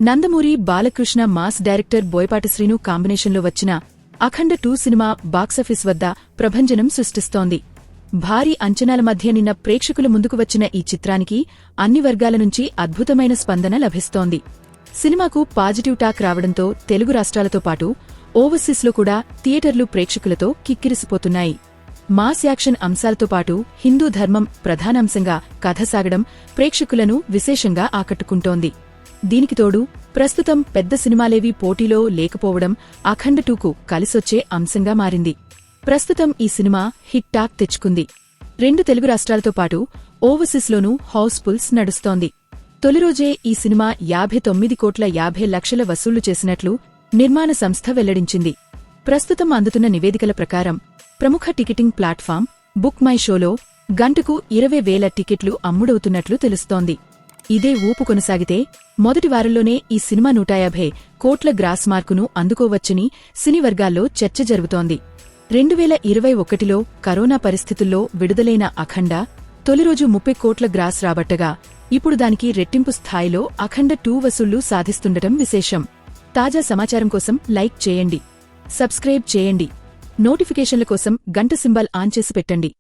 Nandamuri Balakrishna mass director Boyapati Srinu కాంబినేషన్లో వచ్చిన అఖండ 2 cinema box office వద్ద ప్రభంజనం సృష్టిస్తోంది. భారీ అంచనాల మధ్య నిన్న ప్రేక్షకుల ముందుకు వచ్చిన ఈ చిత్రానికి అన్ని వర్గాల నుంచి అద్భుతమైన స్పందన లభిస్తోంది. సినిమాకు పాజిటివ్ టాక్ రావడంతో తెలుగు రాష్ట్రాలతో పాటు ఓవర్సీస్లో కూడా థియేటర్లు ప్రేక్షకులతో కిక్కిరిసిపోతున్నాయి. మాస్ యాక్షన్ అంశాలతో పాటు హిందూ ధర్మం ప్రధానాంశంగా కథ సాగడం ప్రేక్షకులను విశేషంగా ఆకట్టుకుంటోంది. దీనికి తోడు ప్రస్తుతం పెద్ద సినిమాలేవీ పోటీలో లేకపోవడం అఖండ 2కు కలిసొచ్చే అంశంగా మారింది. ప్రస్తుతం ఈ సినిమా హిట్ టాక్ తెచ్చుకుంది. 2 తెలుగు రాష్ట్రాలతో పాటు ఓవర్సీస్లోనూ హౌస్ఫుల్స్ నడుస్తోంది. తొలిరోజే ఈ సినిమా 59,50,00,000 వసూళ్లు చేసినట్లు నిర్మాణ సంస్థ వెల్లడించింది. ప్రస్తుతం అందుతున్న నివేదికల ప్రకారం ప్రముఖ టికెటింగ్ ప్లాట్ఫామ్ బుక్ మై షోలో గంటకు 20,000 టికెట్లు అమ్ముడవుతున్నట్లు తెలుస్తోంది. ఇదే ఊపు కొనసాగితే మొదటి వారంలోనే ఈ సినిమా 150 కోట్ల గ్రాస్ మార్కును అందుకోవచ్చని సినీ వర్గాల్లో చర్చ జరుగుతోంది. 2021లో కరోనా పరిస్థితుల్లో విడుదలైన అఖండ తొలిరోజు 30 కోట్ల గ్రాస్ రాబట్టగా ఇప్పుడు దానికి రెట్టింపు స్థాయిలో అఖండ 2 వసూళ్లు సాధిస్తుండటం విశేషం. తాజా సమాచారం కోసం లైక్ చేయండి, సబ్స్క్రైబ్ చేయండి, నోటిఫికేషన్ల కోసం గంట సింబల్ ఆన్ చేసి పెట్టండి.